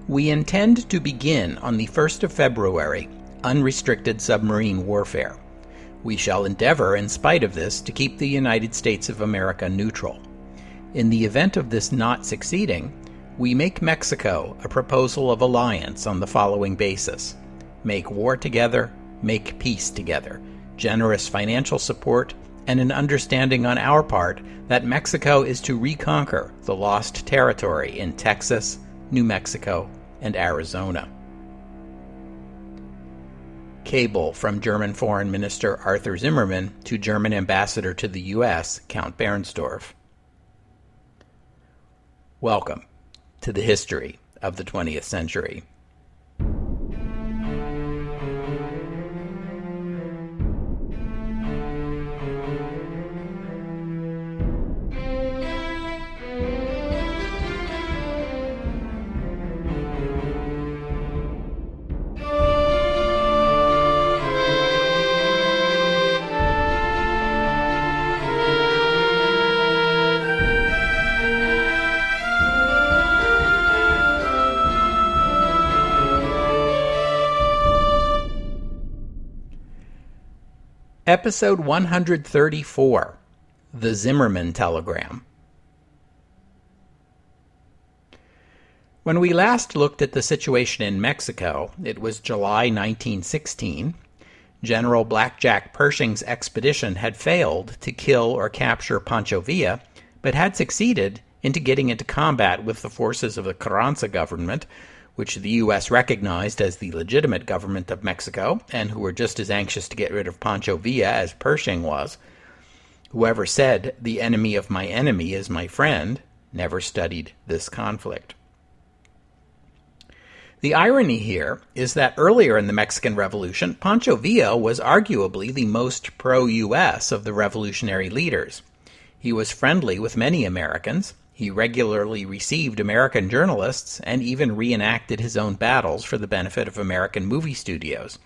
We intend to begin on the 1st of February unrestricted submarine warfare. We shall endeavor, in spite of this, to keep the United States of America neutral. In the event of this not succeeding, we make Mexico a proposal of alliance on the following basis: make war together, make peace together, generous financial support, and an understanding on our part that Mexico is to reconquer the lost territory in Texas, New Mexico, and Arizona. Cable from German Foreign Minister Arthur Zimmerman to German Ambassador to the U.S., Count Bernstorff. Welcome to the history of the 20th century. Episode 134, The Zimmerman Telegram. When we last looked at the situation in Mexico, it was July 1916. General Blackjack Pershing's expedition had failed to kill or capture Pancho Villa, but had succeeded in getting into combat with the forces of the Carranza government, which the U.S. recognized as the legitimate government of Mexico, and who were just as anxious to get rid of Pancho Villa as Pershing was. Whoever said, "the enemy of my enemy is my friend," never studied this conflict. The irony here is that earlier in the Mexican Revolution, Pancho Villa was arguably the most pro-U.S. of the revolutionary leaders. He was friendly with many Americans. He regularly received American journalists and even reenacted his own battles for the benefit of American movie studios.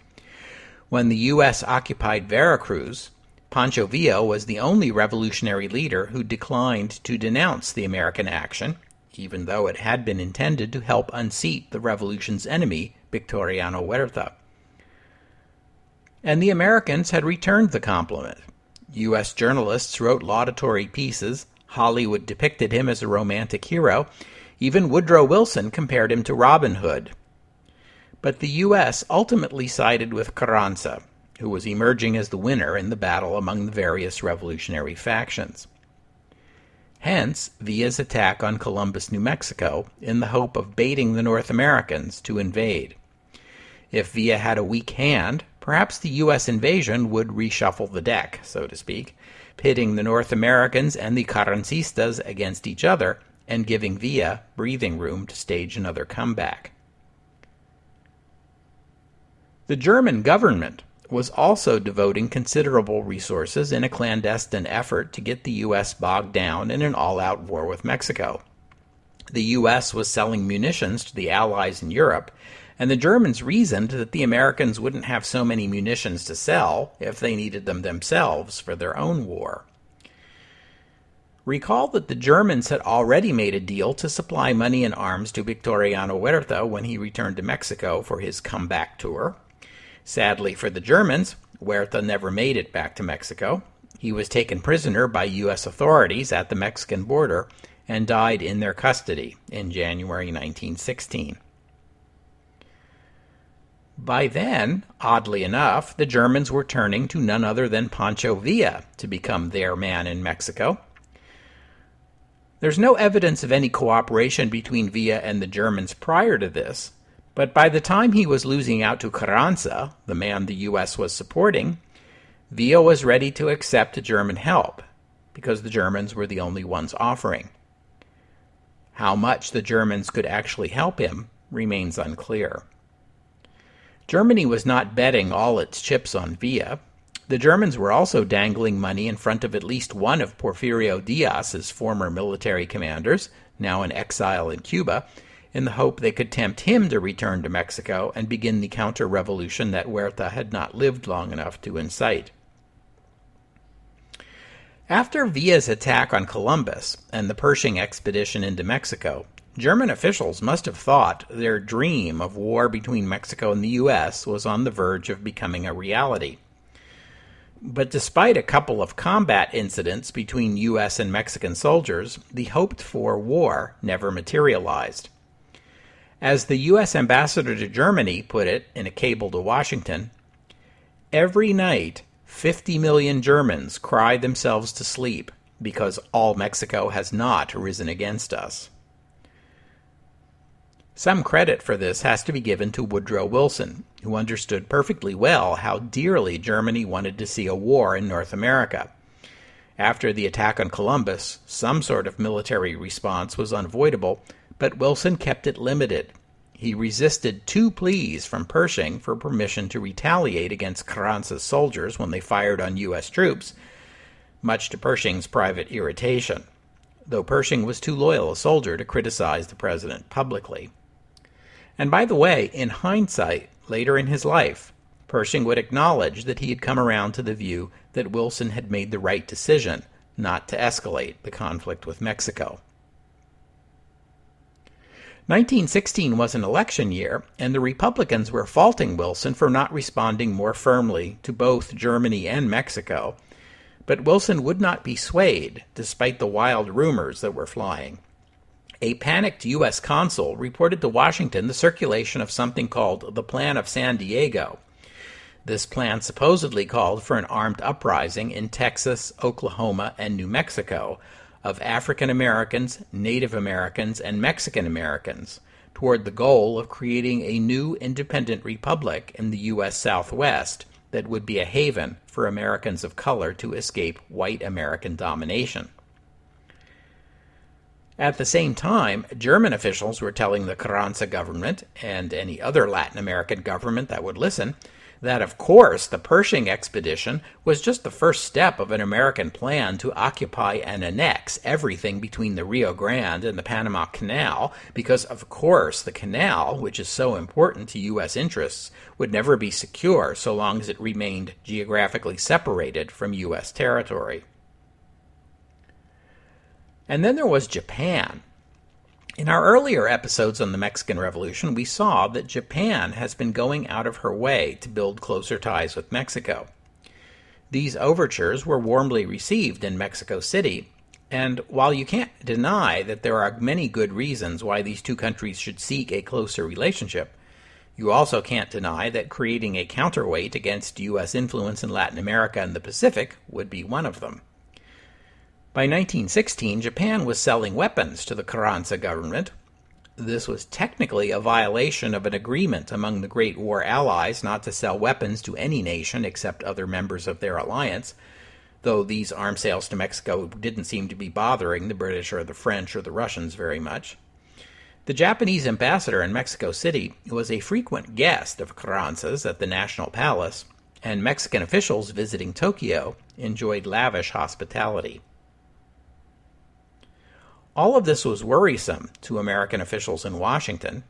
When the U.S. occupied Veracruz, Pancho Villa was the only revolutionary leader who declined to denounce the American action, even though it had been intended to help unseat the revolution's enemy, Victoriano Huerta. And the Americans had returned the compliment. U.S. journalists wrote laudatory pieces. Hollywood depicted him as a romantic hero. Even Woodrow Wilson compared him to Robin Hood. But the U.S. ultimately sided with Carranza, who was emerging as the winner in the battle among the various revolutionary factions. Hence, Villa's attack on Columbus, New Mexico, in the hope of baiting the North Americans to invade. If Villa had a weak hand, perhaps the U.S. invasion would reshuffle the deck, so to speak, pitting the North Americans and the Carrancistas against each other and giving Villa breathing room to stage another comeback. The German government was also devoting considerable resources in a clandestine effort to get the U.S. bogged down in an all-out war with Mexico. The U.S. was selling munitions to the Allies in Europe, and the Germans reasoned that the Americans wouldn't have so many munitions to sell if they needed them themselves for their own war. Recall that the Germans had already made a deal to supply money and arms to Victoriano Huerta when he returned to Mexico for his comeback tour. Sadly for the Germans, Huerta never made it back to Mexico. He was taken prisoner by U.S. authorities at the Mexican border and died in their custody in January 1916. By then, oddly enough, the Germans were turning to none other than Pancho Villa to become their man in Mexico. There's no evidence of any cooperation between Villa and the Germans prior to this, but by the time he was losing out to Carranza, the man the U.S. was supporting, Villa was ready to accept German help, because the Germans were the only ones offering. How much the Germans could actually help him remains unclear. Germany was not betting all its chips on Villa. The Germans were also dangling money in front of at least one of Porfirio Diaz's former military commanders, now in exile in Cuba, in the hope they could tempt him to return to Mexico and begin the counter-revolution that Huerta had not lived long enough to incite. After Villa's attack on Columbus and the Pershing expedition into Mexico, German officials must have thought their dream of war between Mexico and the U.S. was on the verge of becoming a reality. But despite a couple of combat incidents between U.S. and Mexican soldiers, the hoped-for war never materialized. As the U.S. ambassador to Germany put it in a cable to Washington, "Every night, 50 million Germans cry themselves to sleep because all Mexico has not risen against us." Some credit for this has to be given to Woodrow Wilson, who understood perfectly well how dearly Germany wanted to see a war in North America. After the attack on Columbus, some sort of military response was unavoidable, but Wilson kept it limited. He resisted 2 pleas from Pershing for permission to retaliate against Carranza's soldiers when they fired on U.S. troops, much to Pershing's private irritation, though Pershing was too loyal a soldier to criticize the president publicly. And by the way, in hindsight, later in his life, Pershing would acknowledge that he had come around to the view that Wilson had made the right decision not to escalate the conflict with Mexico. 1916 was an election year, and the Republicans were faulting Wilson for not responding more firmly to both Germany and Mexico, but Wilson would not be swayed, despite the wild rumors that were flying. A panicked U.S. consul reported to Washington the circulation of something called the Plan of San Diego. This plan supposedly called for an armed uprising in Texas, Oklahoma, and New Mexico of African Americans, Native Americans, and Mexican Americans toward the goal of creating a new independent republic in the U.S. Southwest that would be a haven for Americans of color to escape white American domination. At the same time, German officials were telling the Carranza government, and any other Latin American government that would listen, that of course the Pershing expedition was just the first step of an American plan to occupy and annex everything between the Rio Grande and the Panama Canal, because of course the canal, which is so important to U.S. interests, would never be secure so long as it remained geographically separated from U.S. territory. And then there was Japan. In our earlier episodes on the Mexican Revolution, we saw that Japan has been going out of her way to build closer ties with Mexico. These overtures were warmly received in Mexico City, and while you can't deny that there are many good reasons why these two countries should seek a closer relationship, you also can't deny that creating a counterweight against U.S. influence in Latin America and the Pacific would be one of them. By 1916, Japan was selling weapons to the Carranza government. This was technically a violation of an agreement among the Great War allies not to sell weapons to any nation except other members of their alliance, though these arms sales to Mexico didn't seem to be bothering the British or the French or the Russians very much. The Japanese ambassador in Mexico City was a frequent guest of Carranza's at the National Palace, and Mexican officials visiting Tokyo enjoyed lavish hospitality. All of this was worrisome to American officials in Washington.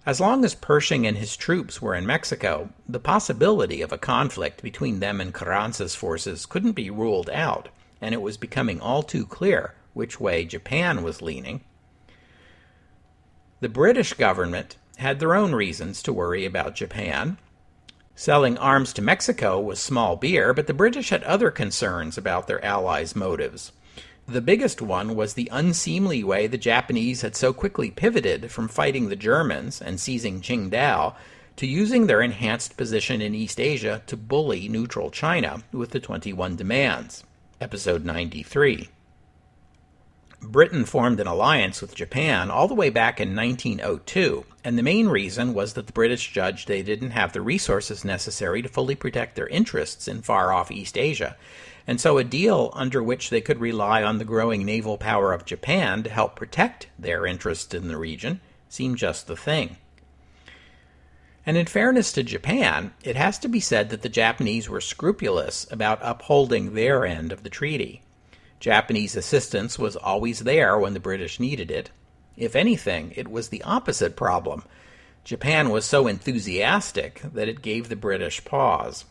As long as Pershing and his troops were in Mexico, the possibility of a conflict between them and Carranza's forces couldn't be ruled out, and it was becoming all too clear which way Japan was leaning. The British government had their own reasons to worry about Japan. Selling arms to Mexico was small beer, but the British had other concerns about their allies' motives. The biggest one was the unseemly way the Japanese had so quickly pivoted from fighting the Germans and seizing Qingdao to using their enhanced position in East Asia to bully neutral China with the 21 Demands, Episode 93. Britain formed an alliance with Japan all the way back in 1902, and the main reason was that the British judged they didn't have the resources necessary to fully protect their interests in far-off East Asia, and so a deal under which they could rely on the growing naval power of Japan to help protect their interests in the region seemed just the thing. And in fairness to Japan, it has to be said that the Japanese were scrupulous about upholding their end of the treaty. Japanese assistance was always there when the British needed it. If anything, it was the opposite problem. Japan was so enthusiastic that it gave the British pause.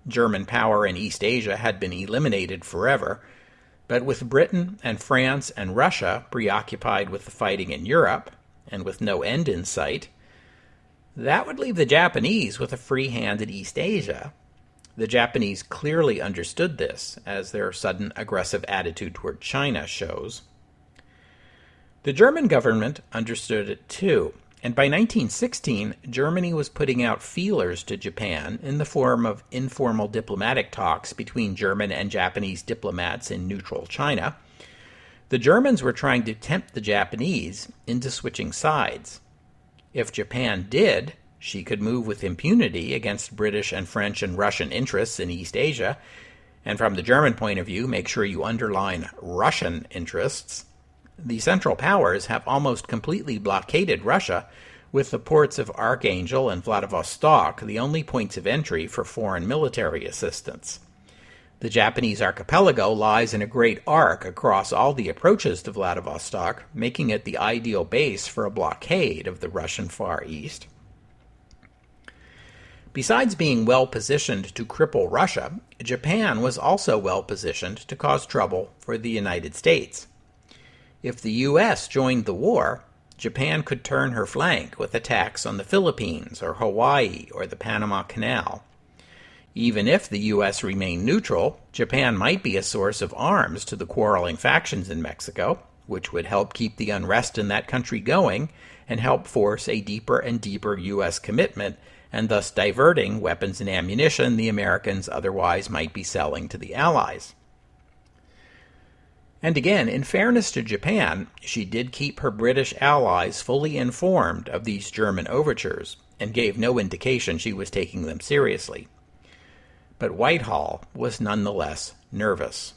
German power in East Asia had been eliminated forever. But with Britain and France and Russia preoccupied with the fighting in Europe, and with no end in sight, that would leave the Japanese with a free hand in East Asia. The Japanese clearly understood this, as their sudden aggressive attitude toward China shows. The German government understood it too, and by 1916, Germany was putting out feelers to Japan in the form of informal diplomatic talks between German and Japanese diplomats in neutral China. The Germans were trying to tempt the Japanese into switching sides. If Japan did, she could move with impunity against British and French and Russian interests in East Asia, and from the German point of view, make sure you underline Russian interests. The Central Powers have almost completely blockaded Russia, with the ports of Archangel and Vladivostok the only points of entry for foreign military assistance. The Japanese archipelago lies in a great arc across all the approaches to Vladivostok, making it the ideal base for a blockade of the Russian Far East. Besides being well positioned to cripple Russia, Japan was also well positioned to cause trouble for the United States. If the U.S. joined the war, Japan could turn her flank with attacks on the Philippines or Hawaii or the Panama Canal. Even if the U.S. remained neutral, Japan might be a source of arms to the quarreling factions in Mexico, which would help keep the unrest in that country going and help force a deeper and deeper U.S. commitment, and thus diverting weapons and ammunition the Americans otherwise might be selling to the Allies. And again, in fairness to Japan, she did keep her British allies fully informed of these German overtures and gave no indication she was taking them seriously. But Whitehall was nonetheless nervous.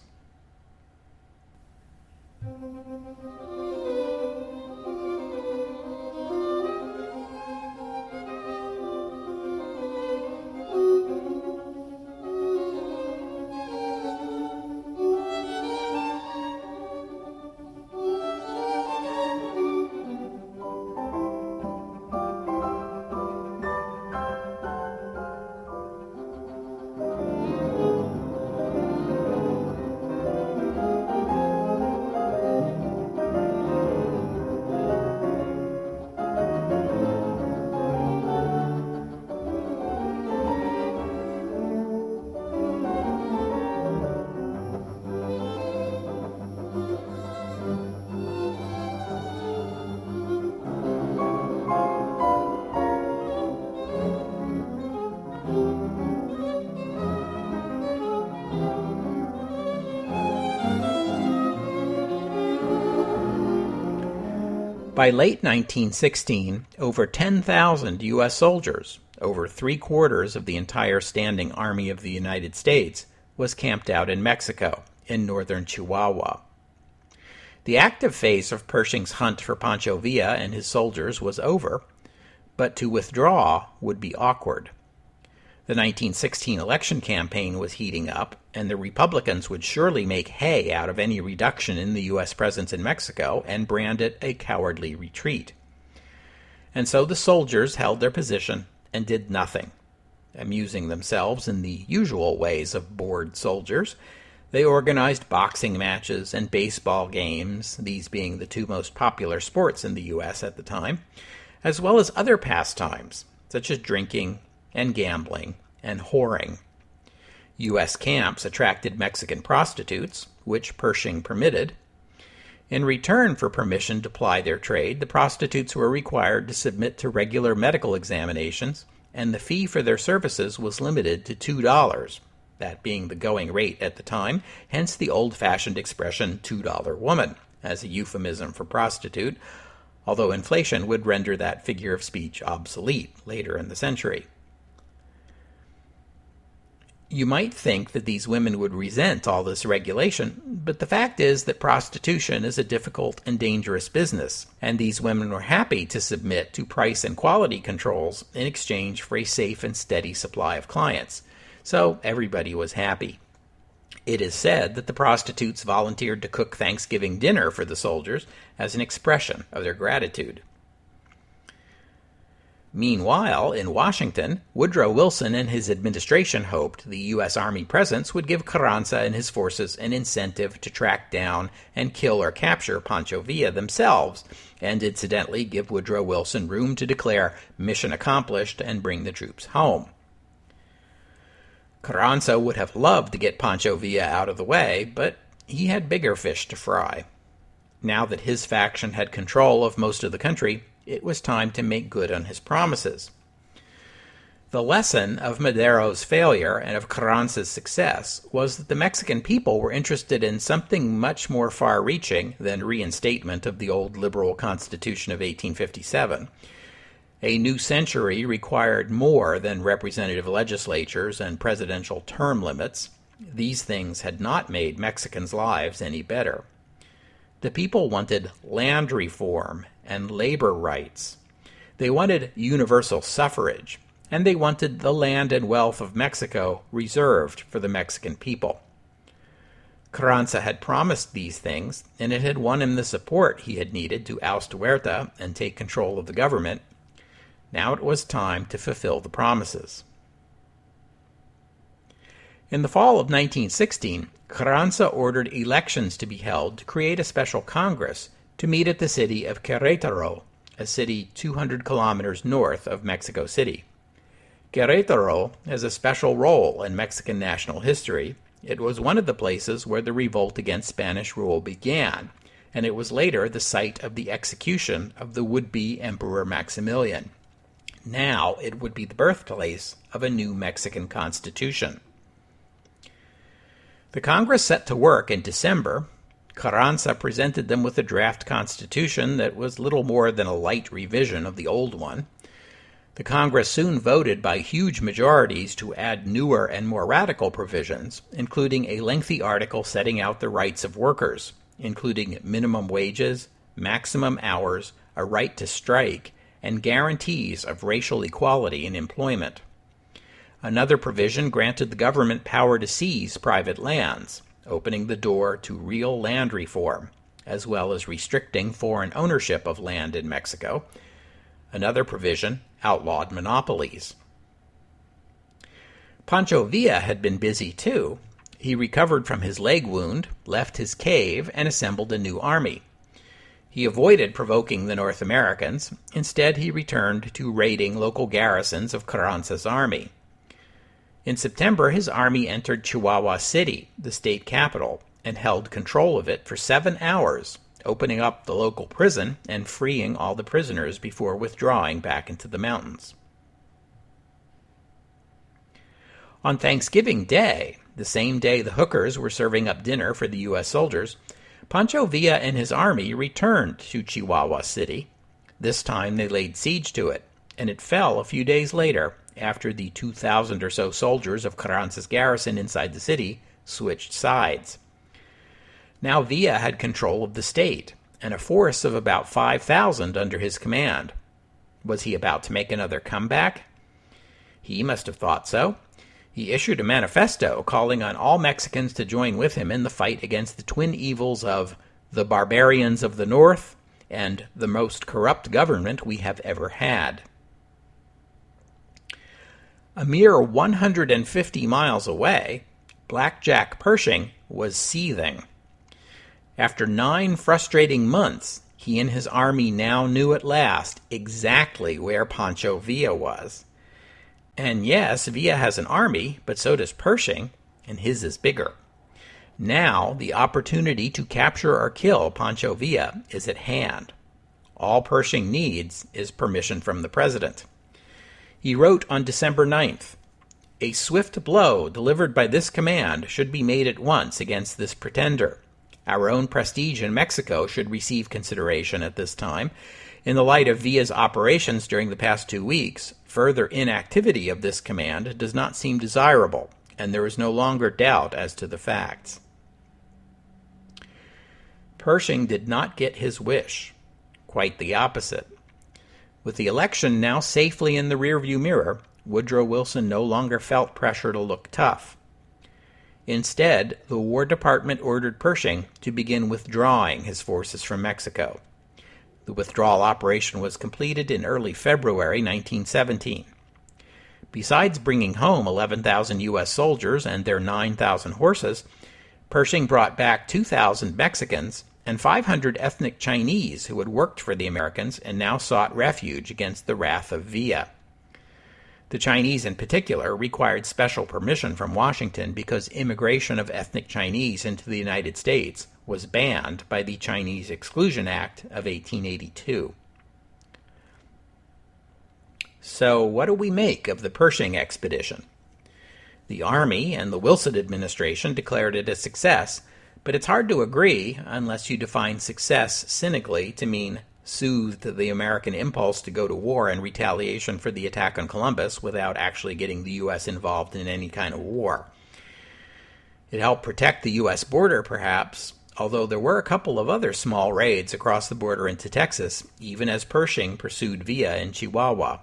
By late 1916, over 10,000 U.S. soldiers, over three-quarters of the entire standing Army of the United States, was camped out in Mexico, in northern Chihuahua. The active phase of Pershing's hunt for Pancho Villa and his soldiers was over, but to withdraw would be awkward. The 1916 election campaign was heating up, and the Republicans would surely make hay out of any reduction in the U.S. presence in Mexico and brand it a cowardly retreat. And so the soldiers held their position and did nothing. Amusing themselves in the usual ways of bored soldiers, they organized boxing matches and baseball games, these being the two most popular sports in the U.S. at the time, as well as other pastimes, such as drinking and gambling and whoring. U.S. camps attracted Mexican prostitutes, which Pershing permitted. In return for permission to ply their trade, the prostitutes were required to submit to regular medical examinations, and the fee for their services was limited to $2, that being the going rate at the time, hence the old-fashioned expression $2 woman, as a euphemism for prostitute, although inflation would render that figure of speech obsolete later in the century. You might think that these women would resent all this regulation, but the fact is that prostitution is a difficult and dangerous business, and these women were happy to submit to price and quality controls in exchange for a safe and steady supply of clients. So everybody was happy. It is said that the prostitutes volunteered to cook Thanksgiving dinner for the soldiers as an expression of their gratitude. Meanwhile, in Washington, Woodrow Wilson and his administration hoped the U.S. Army presence would give Carranza and his forces an incentive to track down and kill or capture Pancho Villa themselves, and incidentally give Woodrow Wilson room to declare mission accomplished and bring the troops home. Carranza would have loved to get Pancho Villa out of the way, but he had bigger fish to fry. Now that his faction had control of most of the country, it was time to make good on his promises. The lesson of Madero's failure and of Carranza's success was that the Mexican people were interested in something much more far-reaching than reinstatement of the old liberal Constitution of 1857. A new century required more than representative legislatures and presidential term limits. These things had not made Mexicans' lives any better. The people wanted land reform and labor rights. They wanted universal suffrage, and they wanted the land and wealth of Mexico reserved for the Mexican people. Carranza had promised these things, and it had won him the support he had needed to oust Huerta and take control of the government. Now it was time to fulfill the promises. In the fall of 1916, Carranza ordered elections to be held to create a special Congress to meet at the city of Querétaro, a city 200 kilometers north of Mexico City. Querétaro has a special role in Mexican national history. It was one of the places where the revolt against Spanish rule began, and it was later the site of the execution of the would-be Emperor Maximilian. Now it would be the birthplace of a new Mexican constitution. The Congress set to work in December. Carranza presented them with a draft constitution that was little more than a light revision of the old one. The Congress soon voted by huge majorities to add newer and more radical provisions, including a lengthy article setting out the rights of workers, including minimum wages, maximum hours, a right to strike, and guarantees of racial equality in employment. Another provision granted the government power to seize private lands, opening the door to real land reform, as well as restricting foreign ownership of land in Mexico. Another provision outlawed monopolies. Pancho Villa had been busy too. He recovered from his leg wound, left his cave, and assembled a new army. He avoided provoking the North Americans. Instead, he returned to raiding local garrisons of Carranza's army. In September, his army entered Chihuahua City, the state capital, and held control of it for 7 hours, opening up the local prison and freeing all the prisoners before withdrawing back into the mountains. On Thanksgiving Day, the same day the hookers were serving up dinner for the U.S. soldiers, Pancho Villa and his army returned to Chihuahua City. This time they laid siege to it, and it fell a few days later after the 2,000 or so soldiers of Carranza's garrison inside the city switched sides. Now Villa had control of the state, and a force of about 5,000 under his command. Was he about to make another comeback? He must have thought so. He issued a manifesto calling on all Mexicans to join with him in the fight against the twin evils of the barbarians of the North and the most corrupt government we have ever had. A mere 150 miles away, Blackjack Pershing was seething. After 9 frustrating months, he and his army now knew at last exactly where Pancho Villa was. And yes, Villa has an army, but so does Pershing, and his is bigger. Now, the opportunity to capture or kill Pancho Villa is at hand. All Pershing needs is permission from the president. He wrote on December 9th, "A swift blow delivered by this command should be made at once against this pretender. Our own prestige in Mexico should receive consideration at this time. In the light of Villa's operations during the past 2 weeks, further inactivity of this command does not seem desirable, and there is no longer doubt as to the facts." Pershing did not get his wish. Quite the opposite. With the election now safely in the rearview mirror, Woodrow Wilson no longer felt pressure to look tough. Instead, the War Department ordered Pershing to begin withdrawing his forces from Mexico. The withdrawal operation was completed in early February 1917. Besides bringing home 11,000 U.S. soldiers and their 9,000 horses, Pershing brought back 2,000 Mexicans and 500 ethnic Chinese who had worked for the Americans and now sought refuge against the wrath of Villa. The Chinese in particular required special permission from Washington because immigration of ethnic Chinese into the United States was banned by the Chinese Exclusion Act of 1882. So what do we make of the Pershing expedition? The Army and the Wilson administration declared it a success, but it's hard to agree unless you define success cynically to mean soothed the American impulse to go to war in retaliation for the attack on Columbus without actually getting the U.S. involved in any kind of war. It helped protect the U.S. border, perhaps, although there were a couple of other small raids across the border into Texas, even as Pershing pursued Villa in Chihuahua.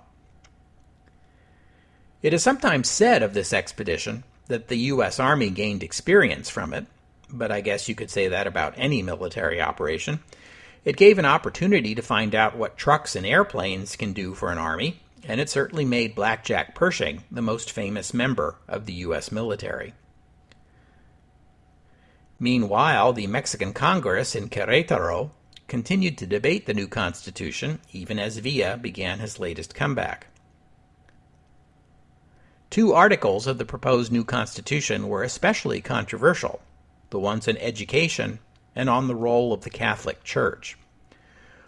It is sometimes said of this expedition that the U.S. Army gained experience from it, but I guess you could say that about any military operation. It gave an opportunity to find out what trucks and airplanes can do for an army, and it certainly made Blackjack Pershing the most famous member of the U.S. military. Meanwhile, the Mexican Congress in Querétaro continued to debate the new Constitution, even as Villa began his latest comeback. 2 articles of the proposed new Constitution were especially controversial, the ones on education and on the role of the Catholic Church.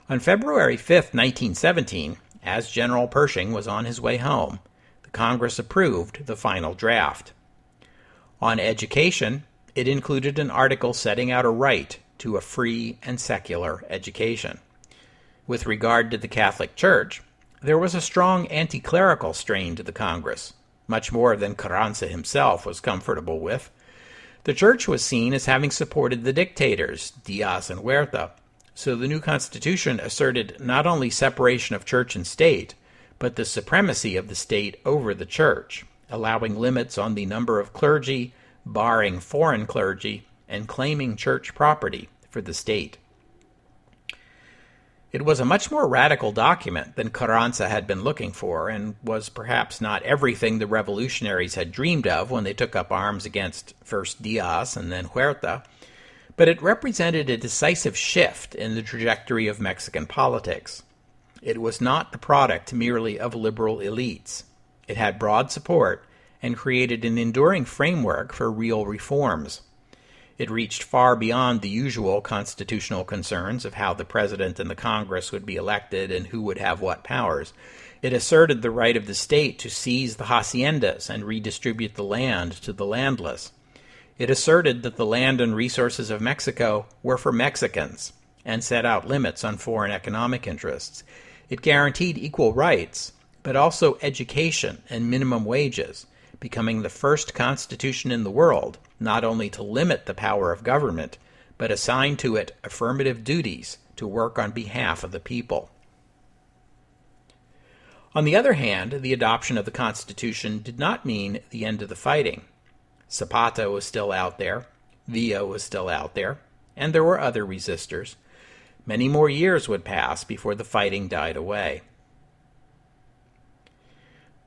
On February 5, 1917, as General Pershing was on his way home, the Congress approved the final draft. On education, it included an article setting out a right to a free and secular education. With regard to the Catholic Church, there was a strong anti-clerical strain to the Congress, much more than Carranza himself was comfortable with. The Church was seen as having supported the dictators, Diaz and Huerta, so the new Constitution asserted not only separation of church and state, but the supremacy of the state over the Church, allowing limits on the number of clergy, barring foreign clergy, and claiming church property for the state. It was a much more radical document than Carranza had been looking for, and was perhaps not everything the revolutionaries had dreamed of when they took up arms against first Diaz and then Huerta, but it represented a decisive shift in the trajectory of Mexican politics. It was not the product merely of liberal elites. It had broad support and created an enduring framework for real reforms. It reached far beyond the usual constitutional concerns of how the president and the Congress would be elected and who would have what powers. It asserted the right of the state to seize the haciendas and redistribute the land to the landless. It asserted that the land and resources of Mexico were for Mexicans and set out limits on foreign economic interests. It guaranteed equal rights, but also education and minimum wages, becoming the first constitution in the world not only to limit the power of government, but assign to it affirmative duties to work on behalf of the people. On the other hand, the adoption of the Constitution did not mean the end of the fighting. Zapata was still out there, Villa was still out there, and there were other resistors. Many more years would pass before the fighting died away.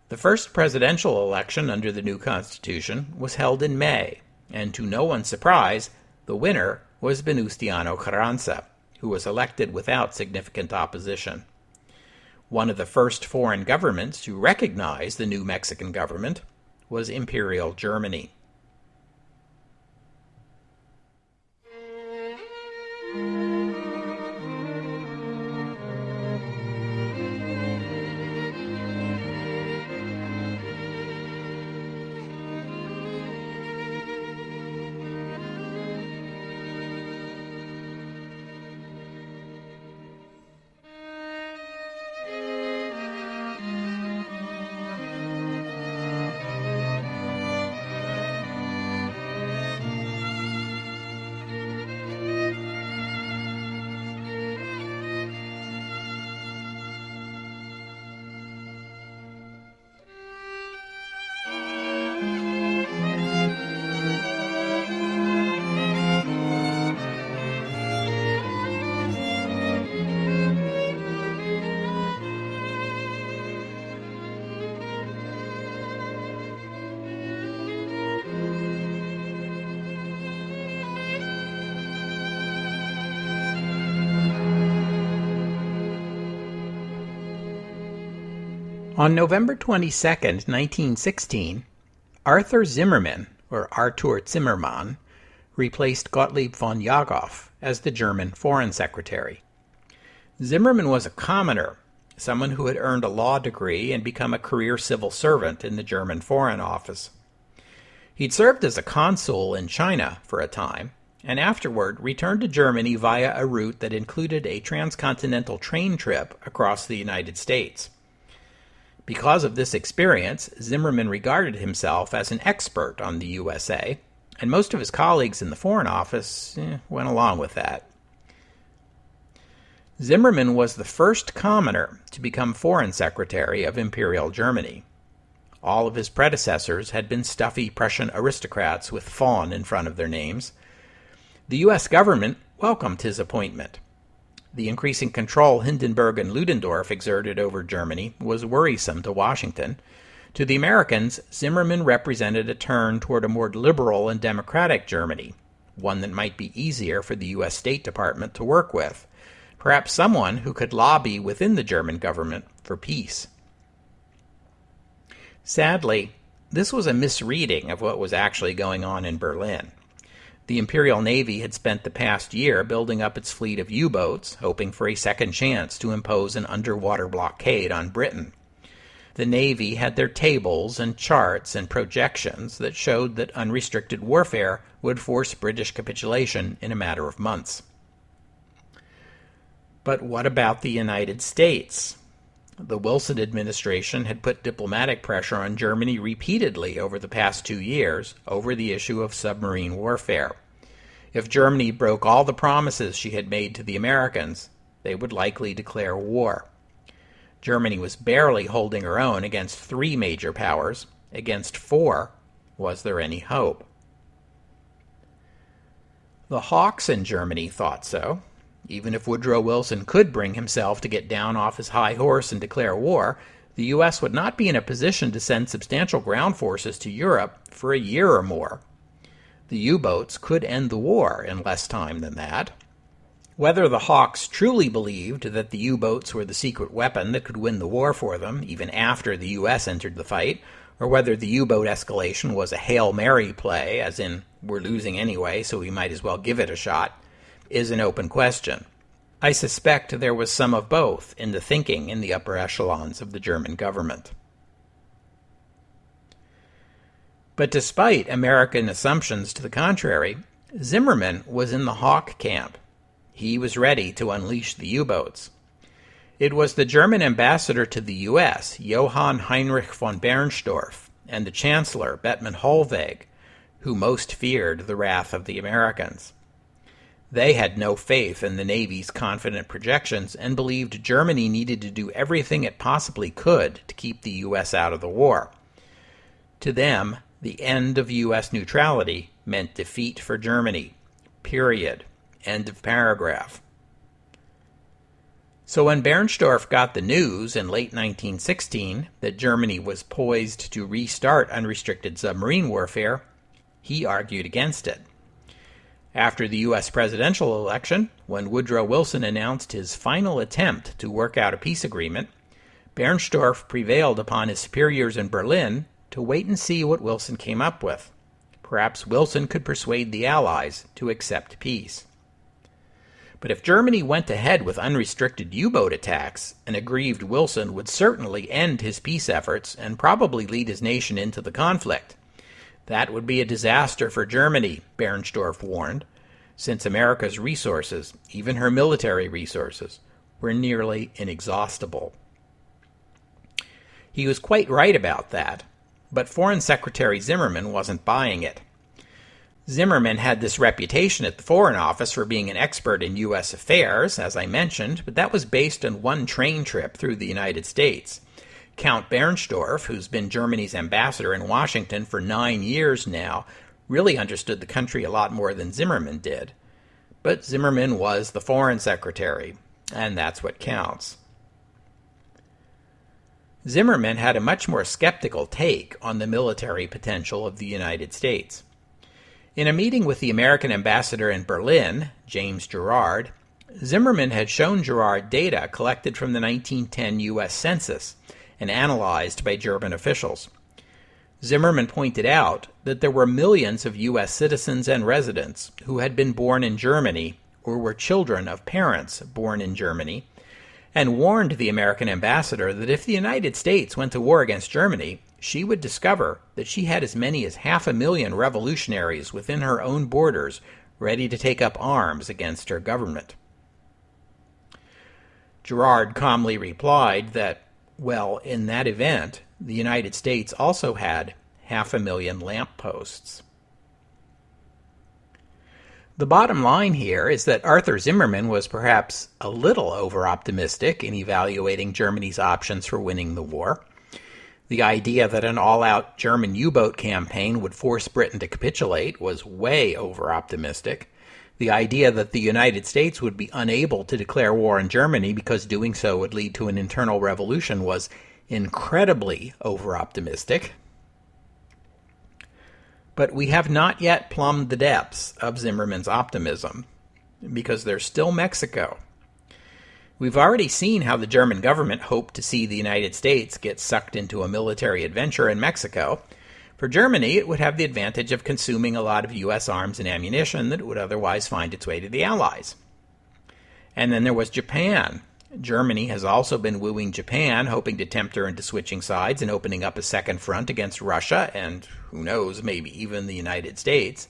The first presidential election under the new Constitution was held in May, and to no one's surprise, the winner was Venustiano Carranza, who was elected without significant opposition. One of the first foreign governments to recognize the new Mexican government was Imperial Germany. On November 22, 1916, Arthur Zimmerman, or Arthur Zimmermann, replaced Gottlieb von Jagow as the German Foreign Secretary. Zimmerman was a commoner, someone who had earned a law degree and become a career civil servant in the German Foreign Office. He'd served as a consul in China for a time, and afterward returned to Germany via a route that included a transcontinental train trip across the United States. Because of this experience, Zimmerman regarded himself as an expert on the USA, and most of his colleagues in the Foreign Office went along with that. Zimmerman was the first commoner to become Foreign Secretary of Imperial Germany. All of his predecessors had been stuffy Prussian aristocrats with "von" in front of their names. The U.S. government welcomed his appointment. The increasing control Hindenburg and Ludendorff exerted over Germany was worrisome to Washington. To the Americans, Zimmerman represented a turn toward a more liberal and democratic Germany, one that might be easier for the U.S. State Department to work with, perhaps someone who could lobby within the German government for peace. Sadly, this was a misreading of what was actually going on in Berlin. The Imperial Navy had spent the past year building up its fleet of U-boats, hoping for a second chance to impose an underwater blockade on Britain. The Navy had their tables and charts and projections that showed that unrestricted warfare would force British capitulation in a matter of months. But what about the United States? The Wilson administration had put diplomatic pressure on Germany repeatedly over the past 2 years over the issue of submarine warfare. If Germany broke all the promises she had made to the Americans, they would likely declare war. Germany was barely holding her own against 3 major powers. Against 4, was there any hope? The hawks in Germany thought so. Even if Woodrow Wilson could bring himself to get down off his high horse and declare war, the U.S. would not be in a position to send substantial ground forces to Europe for a year or more. The U-boats could end the war in less time than that. Whether the Hawks truly believed that the U-boats were the secret weapon that could win the war for them, even after the U.S. entered the fight, or whether the U-boat escalation was a Hail Mary play, as in, we're losing anyway, so we might as well give it a shot, is an open question. I suspect there was some of both in the thinking in the upper echelons of the German government. But despite American assumptions to the contrary, Zimmerman was in the Hawk camp. He was ready to unleash the U-boats. It was the German ambassador to the U.S., Johann Heinrich von Bernstorff, and the Chancellor, Bettmann Hollweg, who most feared the wrath of the Americans. They had no faith in the Navy's confident projections and believed Germany needed to do everything it possibly could to keep the U.S. out of the war. To them, the end of U.S. neutrality meant defeat for Germany. Period. End of paragraph. So when Bernstorff got the news in late 1916 that Germany was poised to restart unrestricted submarine warfare, he argued against it. After the U.S. presidential election, when Woodrow Wilson announced his final attempt to work out a peace agreement, Bernstorff prevailed upon his superiors in Berlin to wait and see what Wilson came up with. Perhaps Wilson could persuade the Allies to accept peace. But if Germany went ahead with unrestricted U-boat attacks, an aggrieved Wilson would certainly end his peace efforts and probably lead his nation into the conflict. That would be a disaster for Germany, Bernstorff warned, since America's resources, even her military resources, were nearly inexhaustible. He was quite right about that, but Foreign Secretary Zimmerman wasn't buying it. Zimmerman had this reputation at the Foreign Office for being an expert in U.S. affairs, as I mentioned, but that was based on one train trip through the United States. Count Bernstorff, who's been Germany's ambassador in Washington for 9 years now, really understood the country a lot more than Zimmerman did. But Zimmerman was the Foreign Secretary, and that's what counts. Zimmerman had a much more skeptical take on the military potential of the United States. In a meeting with the American ambassador in Berlin, James Gerard, Zimmerman had shown Gerard data collected from the 1910 U.S. Census and analyzed by German officials. Zimmerman pointed out that there were millions of U.S. citizens and residents who had been born in Germany or were children of parents born in Germany, and warned the American ambassador that if the United States went to war against Germany, she would discover that she had as many as 500,000 revolutionaries within her own borders ready to take up arms against her government. Girard calmly replied that, well, in that event, the United States also had 500,000 lampposts. The bottom line here is that Arthur Zimmerman was perhaps a little over-optimistic in evaluating Germany's options for winning the war. The idea that an all-out German U-boat campaign would force Britain to capitulate was way over-optimistic. The idea that the United States would be unable to declare war on Germany because doing so would lead to an internal revolution was incredibly over-optimistic. But we have not yet plumbed the depths of Zimmerman's optimism, because there's still Mexico. We've already seen how the German government hoped to see the United States get sucked into a military adventure in Mexico. For Germany, it would have the advantage of consuming a lot of U.S. arms and ammunition that would otherwise find its way to the Allies. And then there was Japan. Germany has also been wooing Japan, hoping to tempt her into switching sides and opening up a second front against Russia and, who knows, maybe even the United States.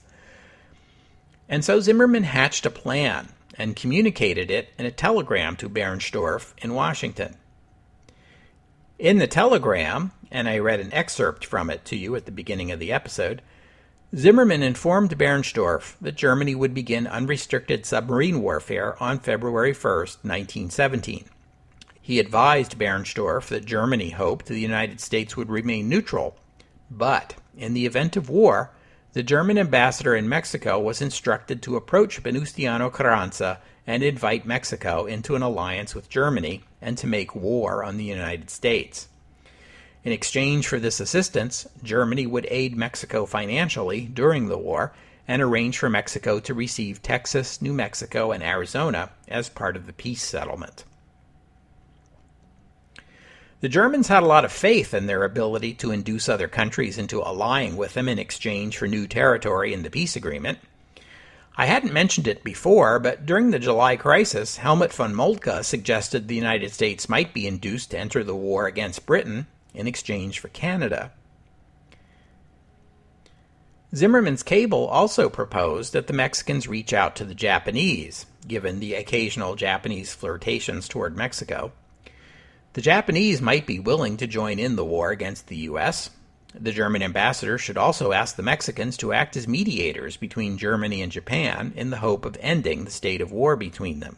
And so Zimmerman hatched a plan and communicated it in a telegram to Bernstorff in Washington. In the telegram, and I read an excerpt from it to you at the beginning of the episode, Zimmerman informed Bernstorff that Germany would begin unrestricted submarine warfare on February 1, 1917. He advised Bernstorff that Germany hoped the United States would remain neutral, but in the event of war, the German ambassador in Mexico was instructed to approach Venustiano Carranza and invite Mexico into an alliance with Germany and to make war on the United States. In exchange for this assistance, Germany would aid Mexico financially during the war and arrange for Mexico to receive Texas, New Mexico, and Arizona as part of the peace settlement. The Germans had a lot of faith in their ability to induce other countries into allying with them in exchange for new territory in the peace agreement. I hadn't mentioned it before, but during the July crisis, Helmut von Moltke suggested the United States might be induced to enter the war against Britain in exchange for Canada. Zimmerman's cable also proposed that the Mexicans reach out to the Japanese, given the occasional Japanese flirtations toward Mexico. The Japanese might be willing to join in the war against the U.S. The German ambassador should also ask the Mexicans to act as mediators between Germany and Japan in the hope of ending the state of war between them.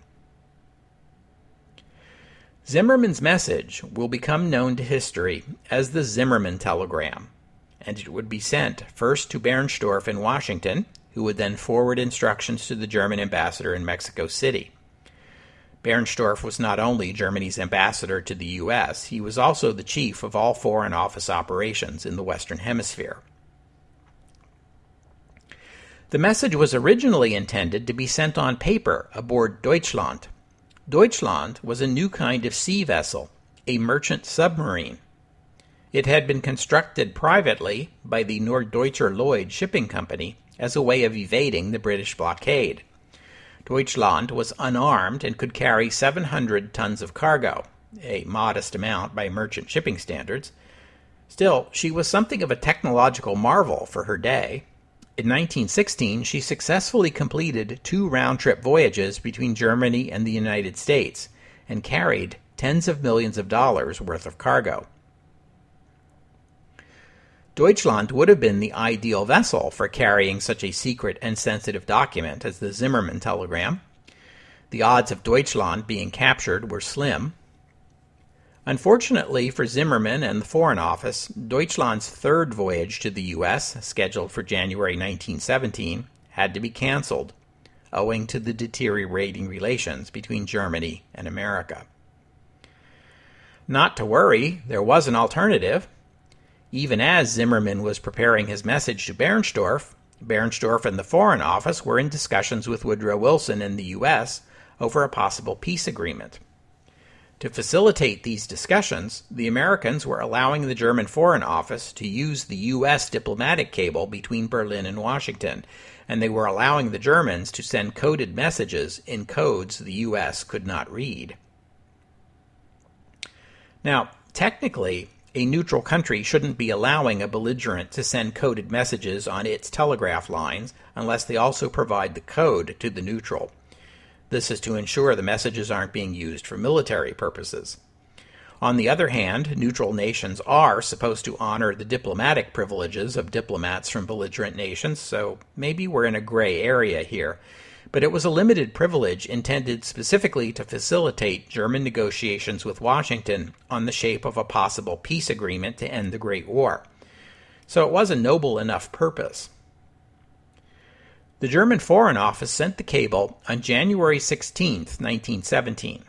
Zimmerman's message will become known to history as the Zimmerman telegram, and it would be sent first to Bernstorff in Washington, who would then forward instructions to the German ambassador in Mexico City. Bernstorff was not only Germany's ambassador to the U.S., he was also the chief of all Foreign Office operations in the Western Hemisphere. The message was originally intended to be sent on paper aboard Deutschland. Deutschland was a new kind of sea vessel, a merchant submarine. It had been constructed privately by the Norddeutscher Lloyd Shipping Company as a way of evading the British blockade. Deutschland was unarmed and could carry 700 tons of cargo, a modest amount by merchant shipping standards. Still, she was something of a technological marvel for her day. In 1916, she successfully completed 2 round-trip voyages between Germany and the United States and carried tens of millions of dollars worth of cargo. Deutschland would have been the ideal vessel for carrying such a secret and sensitive document as the Zimmerman telegram. The odds of Deutschland being captured were slim. Unfortunately for Zimmerman and the Foreign Office, Deutschland's 3rd voyage to the U.S., scheduled for January 1917, had to be canceled, owing to the deteriorating relations between Germany and America. Not to worry, there was an alternative. Even as Zimmerman was preparing his message to Bernstorff, Bernstorff and the Foreign Office were in discussions with Woodrow Wilson in the U.S. over a possible peace agreement. To facilitate these discussions, the Americans were allowing the German Foreign Office to use the U.S. diplomatic cable between Berlin and Washington, and they were allowing the Germans to send coded messages in codes the U.S. could not read. Now, technically, a neutral country shouldn't be allowing a belligerent to send coded messages on its telegraph lines unless they also provide the code to the neutral. This is to ensure the messages aren't being used for military purposes. On the other hand, neutral nations are supposed to honor the diplomatic privileges of diplomats from belligerent nations, so maybe we're in a gray area here. But it was a limited privilege intended specifically to facilitate German negotiations with Washington on the shape of a possible peace agreement to end the Great War. So it was a noble enough purpose. The German Foreign Office sent the cable on January 16, 1917.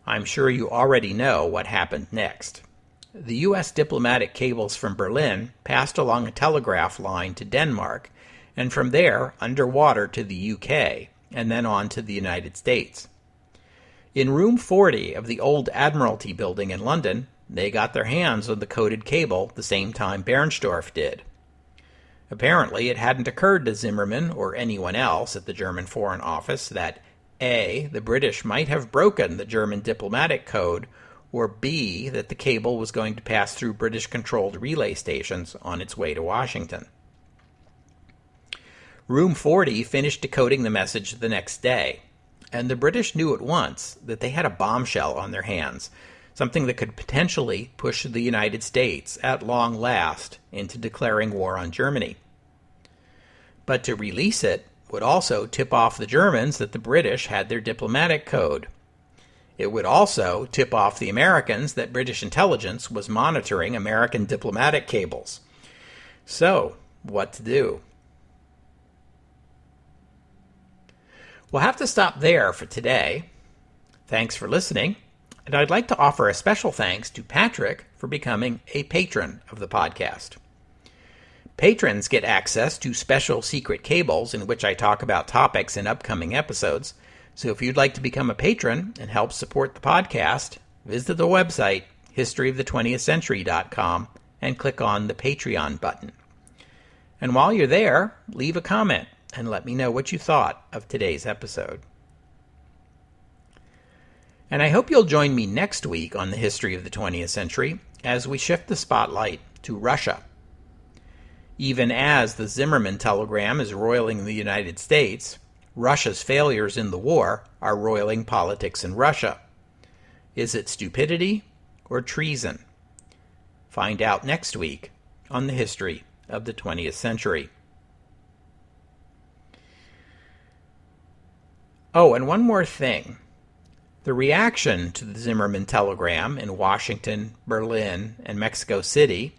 I'm sure you already know what happened next. The U.S. diplomatic cables from Berlin passed along a telegraph line to Denmark, and from there underwater to the U.K., and then on to the United States. In room 40 of the old Admiralty building in London, they got their hands on the coded cable the same time Bernstorff did. Apparently, it hadn't occurred to Zimmerman or anyone else at the German Foreign Office that A, the British might have broken the German diplomatic code, or B, that the cable was going to pass through British-controlled relay stations on its way to Washington. Room 40 finished decoding the message the next day, and the British knew at once that they had a bombshell on their hands, something that could potentially push the United States, at long last, into declaring war on Germany. But to release it would also tip off the Germans that the British had their diplomatic code. It would also tip off the Americans that British intelligence was monitoring American diplomatic cables. So, what to do? We'll have to stop there for today. Thanks for listening. And I'd like to offer a special thanks to Patrick for becoming a patron of the podcast. Patrons get access to special secret cables in which I talk about topics in upcoming episodes. So if you'd like to become a patron and help support the podcast, visit the website historyofthe20thcentury.com and click on the Patreon button. And while you're there, leave a comment and let me know what you thought of today's episode. And I hope you'll join me next week on the History of the 20th Century as we shift the spotlight to Russia. Even as the Zimmerman telegram is roiling the United States, Russia's failures in the war are roiling politics in Russia. Is it stupidity or treason? Find out next week on the History of the 20th Century. Oh, and one more thing. The reaction to the Zimmerman telegram in Washington, Berlin, and Mexico City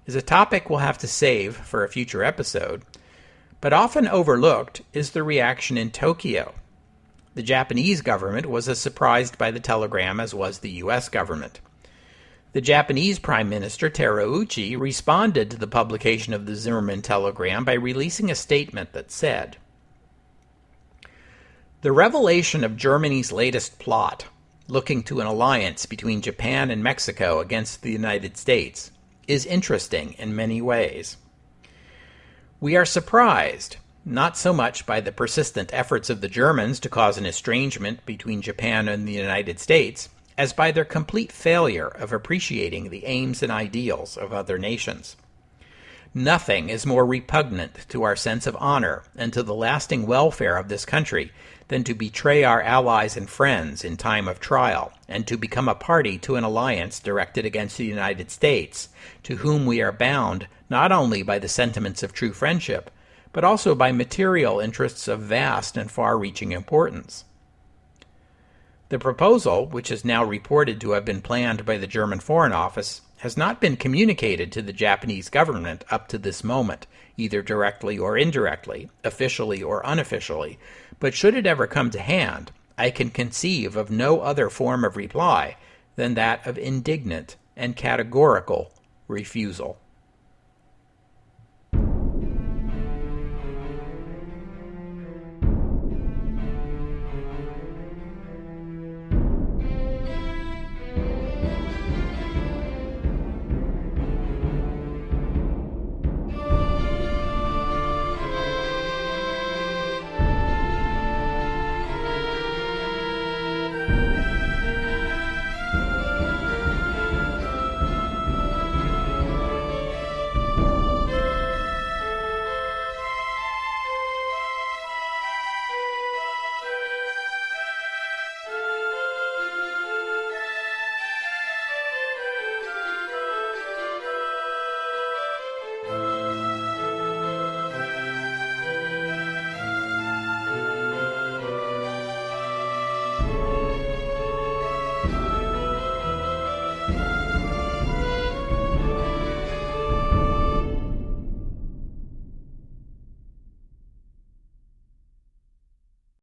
is a topic we'll have to save for a future episode, but often overlooked is the reaction in Tokyo. The Japanese government was as surprised by the telegram as was the U.S. government. The Japanese Prime Minister Terauchi responded to the publication of the Zimmerman telegram by releasing a statement that said, "The revelation of Germany's latest plot, looking to an alliance between Japan and Mexico against the United States, is interesting in many ways. We are surprised, not so much by the persistent efforts of the Germans to cause an estrangement between Japan and the United States, as by their complete failure of appreciating the aims and ideals of other nations. Nothing is more repugnant to our sense of honor and to the lasting welfare of this country than to betray our allies and friends in time of trial, and to become a party to an alliance directed against the United States, to whom we are bound not only by the sentiments of true friendship, but also by material interests of vast and far-reaching importance. The proposal, which is now reported to have been planned by the German Foreign Office, has not been communicated to the Japanese government up to this moment, either directly or indirectly, officially or unofficially, but should it ever come to hand, I can conceive of no other form of reply than that of indignant and categorical refusal."